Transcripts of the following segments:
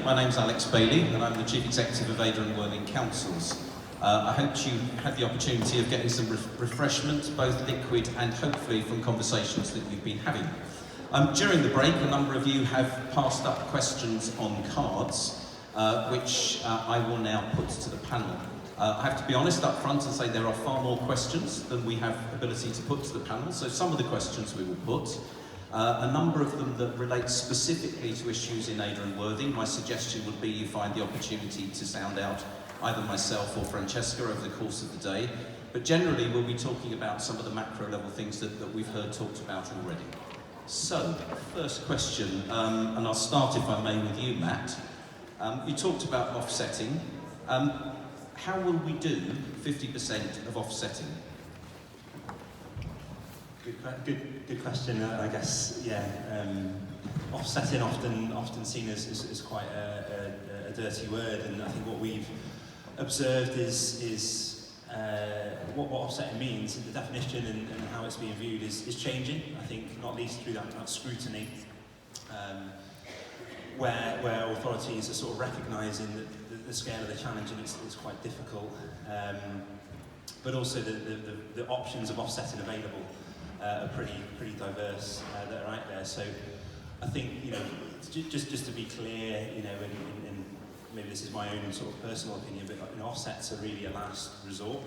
My name's Alex Bailey, and I'm the Chief Executive of Adur Worthing Councils. I hope you had the opportunity of getting some refreshment, both liquid and hopefully from conversations that you've been having. During the break, a number of you have passed up questions on cards, which I will now put to the panel. I have to be honest up front and say there are far more questions than we have ability to put to the panel, so some of the questions we will put. A number of them that relate specifically to issues in Adur and Worthing. My suggestion would be you find the opportunity to sound out either myself or Francesca over the course of the day. But generally we'll be talking about some of the macro level things that we've heard talked about already. So, first question, and I'll start if I may with you, Matt. You talked about offsetting. How will we do 50% of offsetting? Good question. I guess, yeah. Offsetting often seen as quite a dirty word, and I think what we've observed is what offsetting means. The definition and how it's being viewed is changing. I think not least through that scrutiny, where authorities are sort of recognising the scale of the challenge, and it's quite difficult. But also the options of offsetting available are pretty diverse that are out there. So I think, just to be clear, and maybe this is my own sort of personal opinion, but offsets are really a last resort,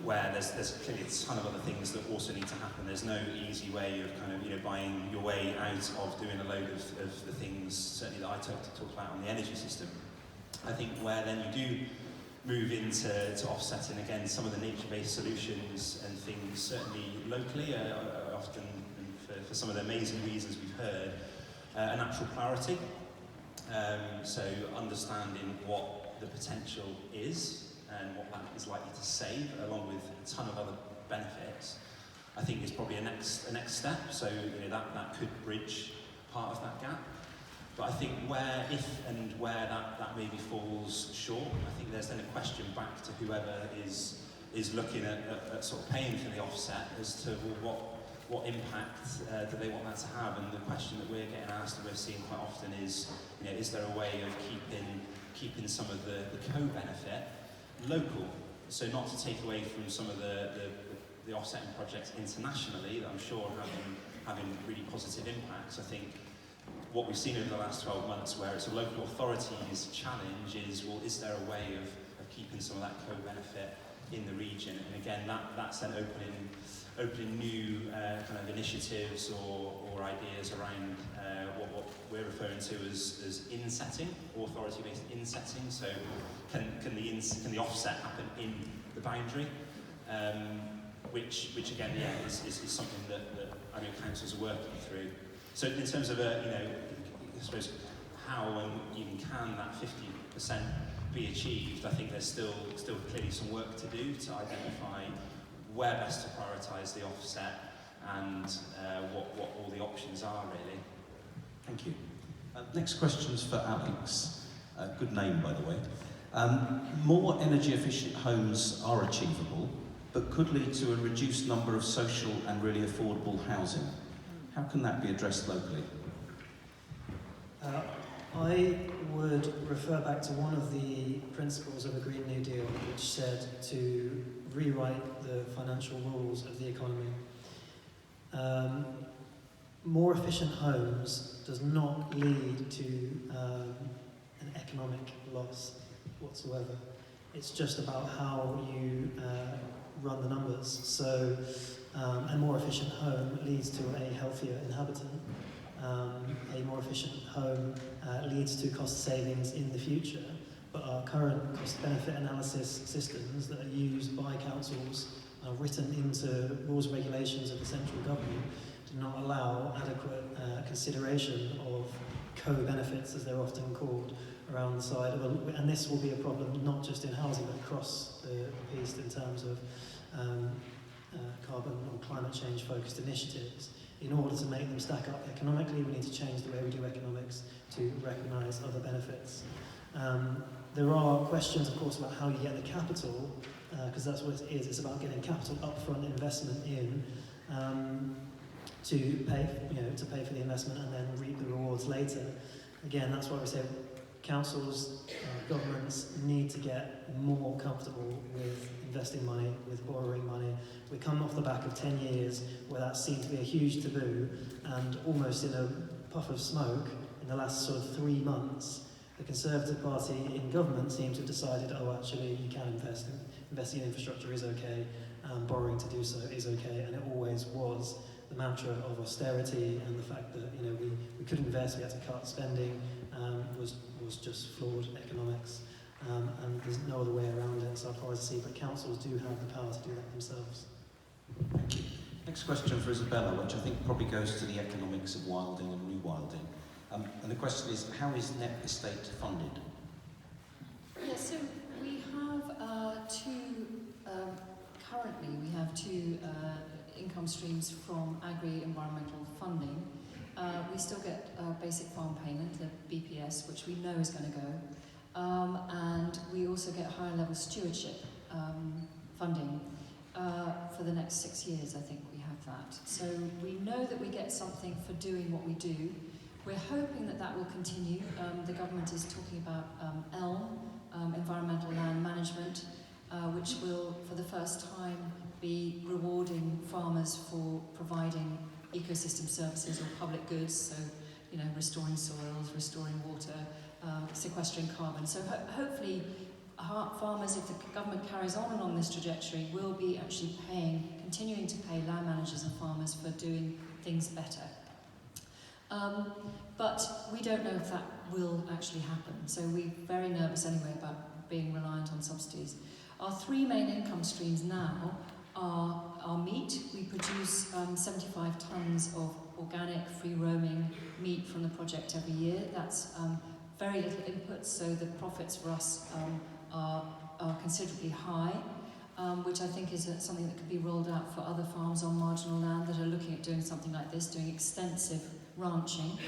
where there's clearly a ton of other things that also need to happen. There's no easy way of kind of buying your way out of doing a load of the things certainly that I talked about on the energy system. I think where then you do move into offsetting, again, some of the nature-based solutions and things, certainly locally, are often, for some of the amazing reasons we've heard, a natural priority. So understanding what the potential is and what that is likely to save, along with a ton of other benefits, I think is probably a next step. So that could bridge part of that gap. But I think if and where that maybe falls short, I think there's then a question back to whoever is looking at sort of paying for the offset as to what impact do they want that to have. And the question that we're getting asked and we're seeing quite often is, is there a way of keeping some of the co-benefit local? So not to take away from some of the offsetting projects internationally that I'm sure having really positive impacts. I think what we've seen over the last 12 months, where it's a local authority's challenge, is, well, is there a way of keeping some of that co-benefit in the region? And again, that's then opening new kind of initiatives or ideas around what we're referring to as insetting, authority-based insetting. So can the offset happen in the boundary? Which again, is something that I know councils are working through. So in terms of I suppose how and even can that 50% be achieved, I think there's still clearly some work to do to identify where best to prioritise the offset and what all the options are really. Thank you. Next question's for Alex. Good name, by the way. More energy efficient homes are achievable, but could lead to a reduced number of social and really affordable housing. How can that be addressed locally? I would refer back to one of the principles of a Green New Deal, which said to rewrite the financial rules of the economy. More efficient homes does not lead to an economic loss whatsoever. It's just about how you run the numbers. So a more efficient home leads to a healthier inhabitant. A more efficient home leads to cost savings in the future, but our current cost-benefit analysis systems that are used by councils are written into rules and regulations of the central government do not allow adequate consideration of co-benefits, as they're often called, around the side of and this will be a problem not just in housing but across the piece in terms of carbon or climate change focused initiatives. In order to make them stack up economically, we need to change the way we do economics to recognise other benefits. There are questions, of course, about how you get the capital, because that's what it is. It's about getting capital upfront investment in to pay for the investment and then reap the rewards later. again, that's why we say councils, governments need to get more comfortable with investing money, with borrowing money. We come off the back of 10 years where that seemed to be a huge taboo, and almost in a puff of smoke, in the last sort of 3 months, the Conservative Party in government seems to have decided, oh, actually, you can invest. Investing in infrastructure is okay, borrowing to do so is okay, and it always was. The mantra of austerity and the fact that we couldn't invest, we had to cut spending, was just flawed economics, and there's no other way around it, so far as I see. But councils do have the power to do that themselves. Thank you. Next question for Isabella, which I think probably goes to the economics of wilding and rewilding. And the question is, how is net estate funded? Yeah, so we have currently we have two income streams from agri-environmental funding. We still get basic farm payment, the BPS, which we know is going to go. And we also get higher level stewardship funding for the next 6 years. I think we have that. So we know that we get something for doing what we do. We're hoping that that will continue. The government is talking about ELM, environmental land management, which will, for the first time, be rewarding farmers for providing ecosystem services or public goods, so restoring soils, restoring water, sequestering carbon. So hopefully farmers, if the government carries on this trajectory, will be actually continuing to pay land managers and farmers for doing things better. But we don't know if that will actually happen, so we're very nervous anyway about being reliant on subsidies. Our 3 main income streams now are our meat. We produce 75 tonnes of organic, free-roaming meat from the project every year. That's very little input, so the profits for us are considerably high, which I think is something that could be rolled out for other farms on marginal land that are looking at doing something like this, doing extensive ranching,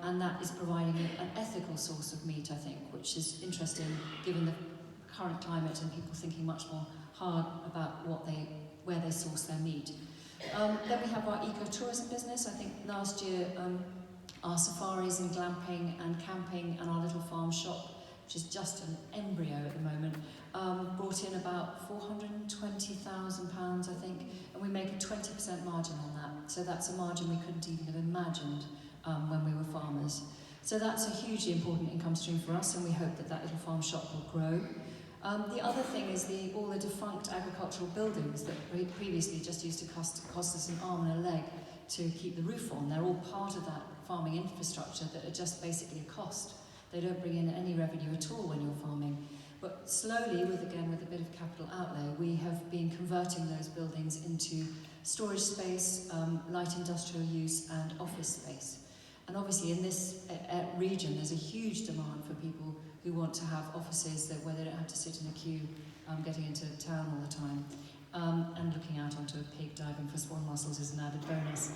and that is providing an ethical source of meat, I think, which is interesting given the current climate and people thinking much more hard about where they source their meat. Then we have our ecotourism business. I think last year our safaris and glamping and camping and our little farm shop, which is just an embryo at the moment, brought in about £420,000, I think, and we make a 20% margin on that. So that's a margin we couldn't even have imagined when we were farmers. So that's a hugely important income stream for us, and we hope that that little farm shop will grow. The other thing is all the defunct agricultural buildings that previously just used to cost us an arm and a leg to keep the roof on. They're all part of that farming infrastructure that are just basically a cost. They don't bring in any revenue at all when you're farming. But slowly, with a bit of capital outlay, we have been converting those buildings into storage space, light industrial use and office space. And obviously in this region there's a huge demand for people who want to have offices where they don't have to sit in a queue getting into town all the time. And looking out onto a pig diving for swan mussels is an added bonus.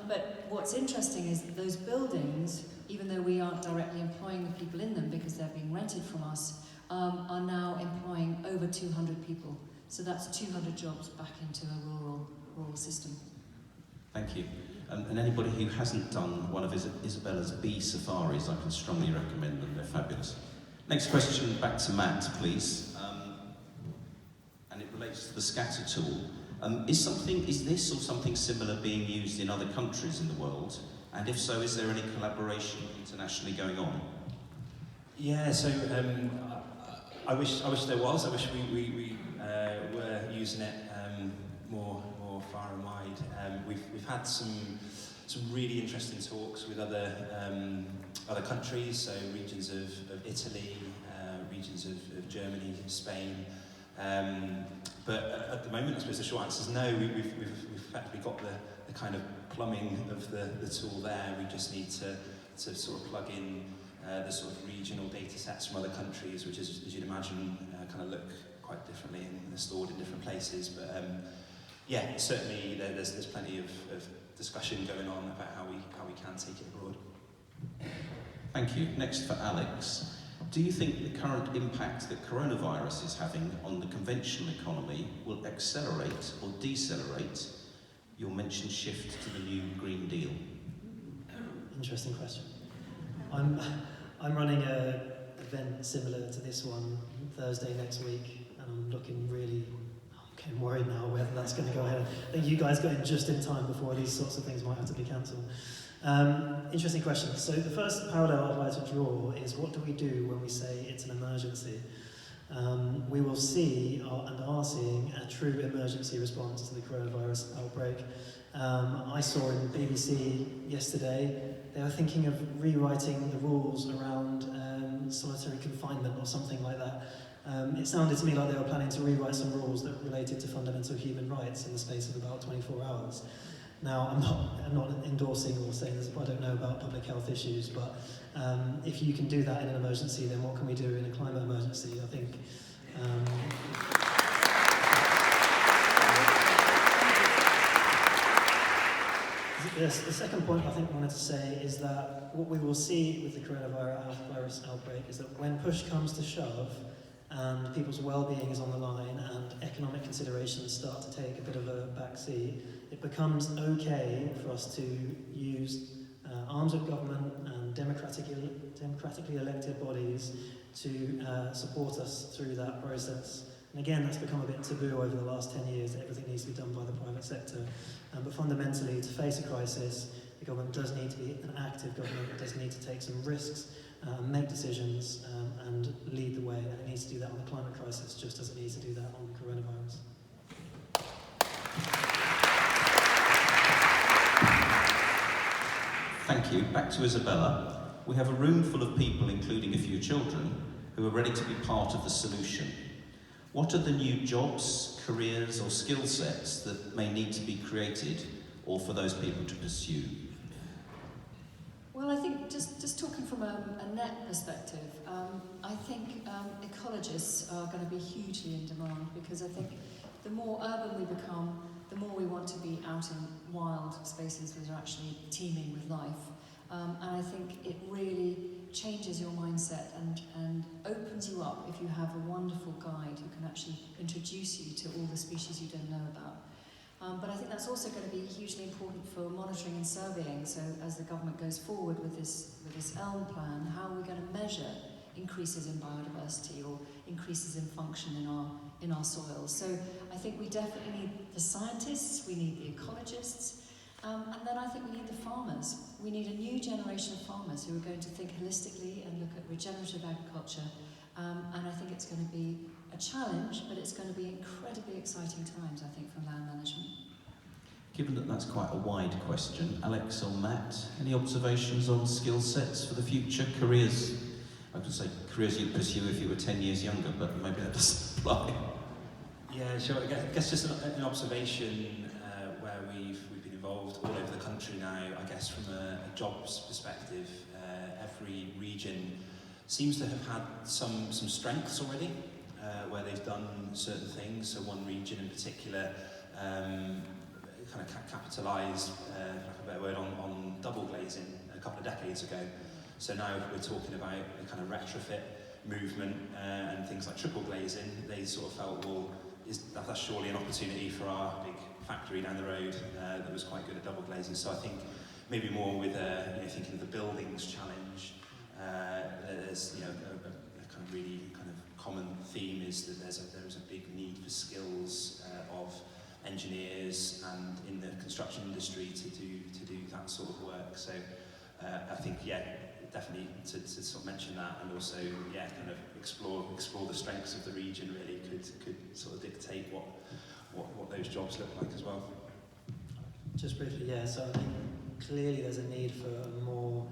But what's interesting is that those buildings, even though we aren't directly employing the people in them because they're being rented from us, are now employing over 200 people. So that's 200 jobs back into a rural system. Thank you. And anybody who hasn't done one of Isabella's bee safaris, I can strongly recommend them. They're fabulous. Next question, back to Matt, please. And it relates to the scatter tool. Is this or something similar being used in other countries in the world? And if so, is there any collaboration internationally going on? Yeah, so I wish there was. I wish we were using it more far and wide. We've had some really interesting talks with other countries, so regions of Italy, regions of Germany, Spain. But at the moment, I suppose the short answer is no. We've effectively got the kind of plumbing of the tool there. We just need to sort of plug in the sort of regional data sets from other countries, which is, as you'd imagine, kind of look quite differently and are stored in different places. But yeah, certainly there's plenty of discussion going on about how we can take it abroad. Thank you. Next for Alex. Do you think the current impact that coronavirus is having on the conventional economy will accelerate or decelerate your mentioned shift to the new Green Deal? Interesting question. I'm running an event similar to this one Thursday next week, and I'm looking really. I'm getting worried now whether that's going to go ahead. I think you guys got in just in time before these sorts of things might have to be cancelled. Interesting question. So the first parallel I'd like to draw is, what do we do when we say it's an emergency? We will see and are seeing a true emergency response to the coronavirus outbreak. I saw in the BBC yesterday they were thinking of rewriting the rules around solitary confinement or something like that. It sounded to me like they were planning to rewrite some rules that related to fundamental human rights in the space of about 24 hours. Now, I'm not endorsing or saying this, I don't know about public health issues, but if you can do that in an emergency, then what can we do in a climate emergency? I think the second point I think I wanted to say is that what we will see with the coronavirus outbreak is that when push comes to shove and people's well-being is on the line and economic considerations start to take a bit of a backseat, it becomes okay for us to use arms of government and democratically elected bodies to support us through that process. And again, that's become a bit taboo over the last 10 years, that everything needs to be done by the private sector. But fundamentally, to face a crisis, the government does need to be an active government, it does need to take some risks, make decisions, and lead the way. And it needs to do that on the climate crisis, just as it needs to do that on the coronavirus. Thank you. Back to Isabella. We have a room full of people, including a few children, who are ready to be part of the solution. What are the new jobs, careers or skill sets that may need to be created or for those people to pursue? Well, I think just talking from a net perspective, I think ecologists are going to be hugely in demand, because I think the more urban we become, the more we want to be out in wild spaces that are actually teeming with life. And I think it really changes your mindset and opens you up if you have a wonderful guide who can actually introduce you to all the species you don't know about. But I think that's also going to be hugely important for monitoring and surveying. So as the government goes forward with this ELM plan, how are we going to measure increases in biodiversity or increases in function in our soils? So I think we definitely need the scientists, we need the ecologists, and then I think we need the farmers. We need a new generation of farmers who are going to think holistically and look at regenerative agriculture. And I think it's going to be a challenge, but it's going to be incredibly exciting times, I think, for land management. Given that that's quite a wide question, Alex or Matt, any observations on skill sets for the future? Careers, I would say careers you'd pursue if you were 10 years younger, but maybe that doesn't apply. Yeah, sure. I guess just an observation where we've been involved all over the country now. I guess from a jobs perspective, every region seems to have had some strengths already, where they've done certain things. So one region in particular kind of capitalised, for lack of a better word, on double glazing a couple of decades ago. So now we're talking about a kind of retrofit movement and things like triple glazing. They sort of felt, well, that's surely an opportunity for our big factory down the road that was quite good at double glazing. So I think maybe more with thinking of the buildings challenge. There's a kind of really kind of common theme is that there is a big need for skills of engineers and in the construction industry to do that sort of work. So I think definitely to sort of mention that, and also kind of explore the strengths of the region really could sort of dictate what those jobs look like as well. Just briefly, so I think clearly there's a need for a more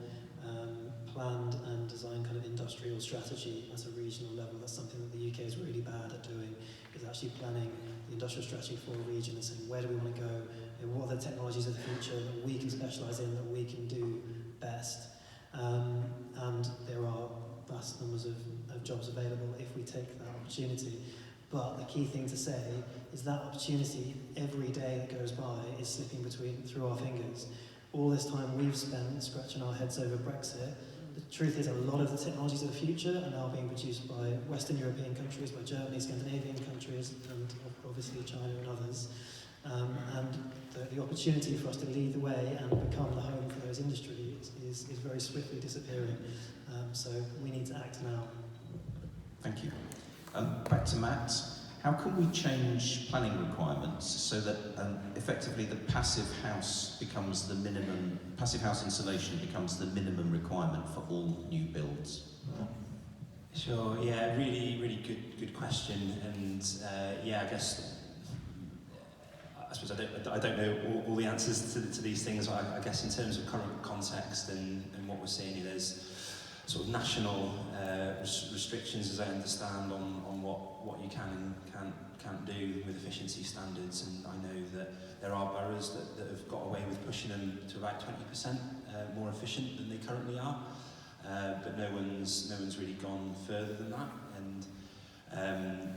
planned and designed kind of industrial strategy at a regional level. That's something that the UK is really bad at doing, is actually planning the industrial strategy for a region and saying, where do we want to go, and what are the technologies of the future that we can specialise in, that we can do best. And there are vast numbers of jobs available if we take that opportunity. But the key thing to say is that opportunity, every day that goes by, is slipping through our fingers. All this time we've spent scratching our heads over Brexit. The truth is, a lot of the technologies of the future are now being produced by Western European countries, by Germany, Scandinavian countries, and obviously China and others. And the opportunity for us to lead the way and become the home for those industries is very swiftly disappearing. So we need to act now. Thank you. Back to Matt. How can we change planning requirements so that effectively the passive house insulation becomes the minimum requirement for all new builds? Sure, yeah, really good question, and I guess I suppose I don't know all the answers to these things. I guess in terms of current context and what we're seeing, there's sort of national restrictions, as I understand, on what you can and can't do with efficiency standards, and I know that there are boroughs that have got away with pushing them to about 20% more efficient than they currently are, but no one's really gone further than that, and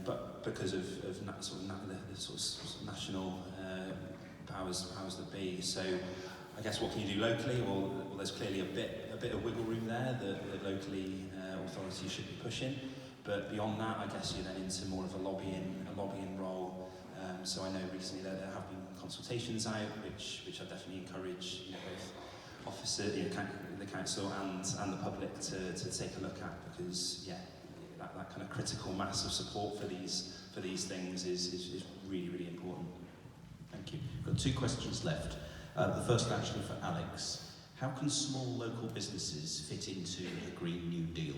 but because of the national powers that be. So I guess what can you do locally? Well, there's clearly a bit of wiggle room there that locally authorities should be pushing. But beyond that, I guess you're then into more of a lobbying role. So I know recently that there have been consultations out, which I definitely encourage both officers, the council and the public to take a look at, because that kind of critical mass of support for these things is really important. Thank you. We've got 2 questions left. The first actually for Alex. How can small local businesses fit into the Green New Deal?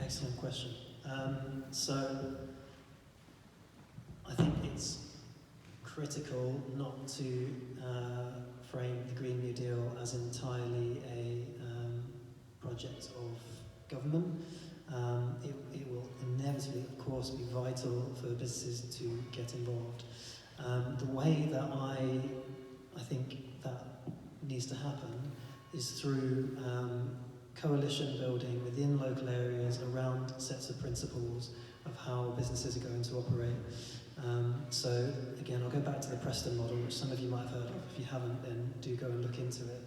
Excellent question. So I think it's critical not to frame the Green New Deal as entirely a project of government. It will inevitably, of course, be vital for businesses to get involved. The way that I think that needs to happen is through coalition building within local areas around sets of principles of how businesses are going to operate. So again, I'll go back to the Preston model, which some of you might have heard of. If you haven't, then do go and look into it.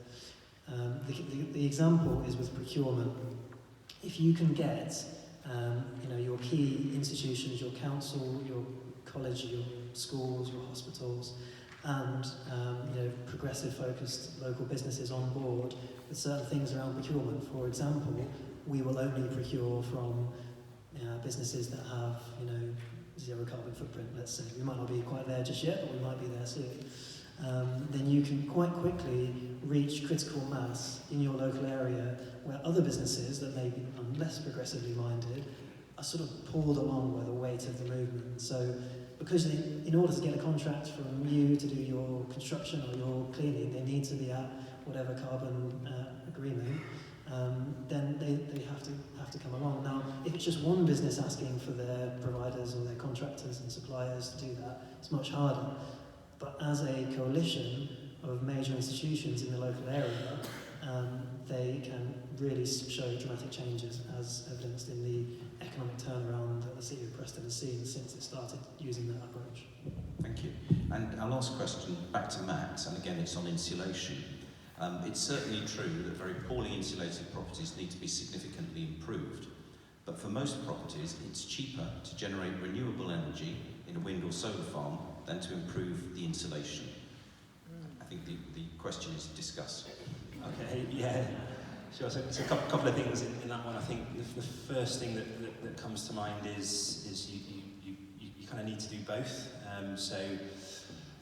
The example is with procurement. If you can get your key institutions, your council, your college, your schools, your hospitals, and progressive focused local businesses on board with certain things around procurement. For example, we will only procure from businesses that have zero carbon footprint, let's say. We might not be quite there just yet, but we might be there soon. Then you can quite quickly reach critical mass in your local area where other businesses that may be less progressively minded are sort of pulled along by the weight of the movement. So because in order to get a contract from you to do your construction or your cleaning, they need to be at whatever carbon agreement, then they have to come along. Now, if it's just one business asking for their providers or their contractors and suppliers to do that, it's much harder. But as a coalition of major institutions in the local area, they can really show dramatic changes, as evidenced in the economic turnaround that the City of Preston has seen since it started using that approach. Thank you. And our last question, back to Matt, and again it's on insulation. It's certainly true that very poorly insulated properties need to be significantly improved, but for most properties it's cheaper to generate renewable energy in a wind or solar farm than to improve the insulation. I think the question is discuss. Okay, yeah, sure. So a couple of things in that one. I think the first thing that comes to mind is you kind of need to do both.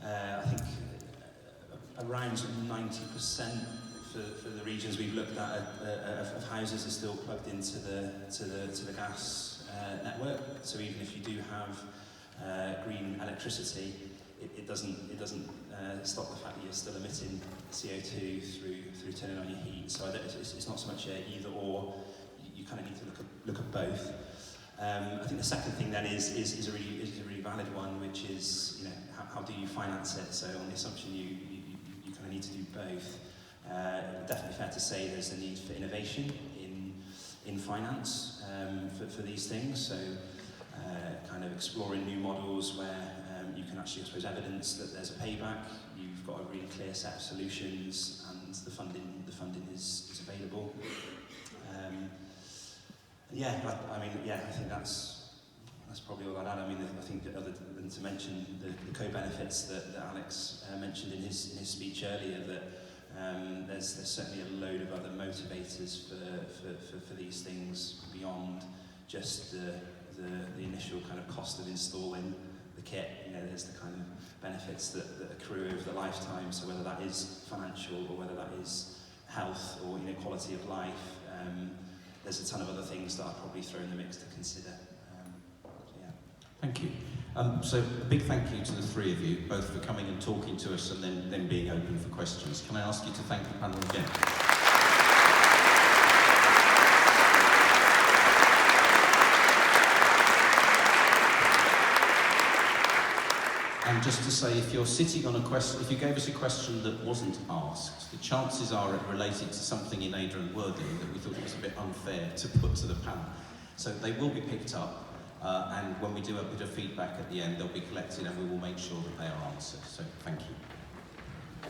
I think around 90% for the regions we've looked at of houses are still plugged into the gas network. So even if you do have green electricity, it doesn't stop the fact that you're still emitting CO2 through turning on your heat. So it's not so much either or. You kind of need to look at both. I think the second thing then is a really valid one, which is how do you finance it? So on the assumption you kind of need to do both. Definitely fair to say there's a need for innovation in finance for these things. So kind of exploring new models where you can actually, I suppose, evidence that there's a payback. You've got a really clear set of solutions, and the funding is available. I think that's that's probably all I'd add. I mean, I think that other than to mention the co-benefits that Alex mentioned in his speech earlier, that there's certainly a load of other motivators for these things beyond just the initial kind of cost of installing the kit. You know, there's the kind of benefits that accrue over the lifetime. So whether that is financial or whether that is health or, you know, quality of life, there's a ton of other things that I'll probably throw in the mix to consider. Yeah. Thank you. So a big thank you to the three of you, both for coming and talking to us and then being open for questions. Can I ask you to thank the panel again? And just to say, if you're sitting on a question, if you gave us a question that wasn't asked, the chances are it related to something in Adur Worthing that we thought it was a bit unfair to put to the panel. So they will be picked up, and when we do a bit of feedback at the end, they'll be collected and we will make sure that they are answered. So thank you.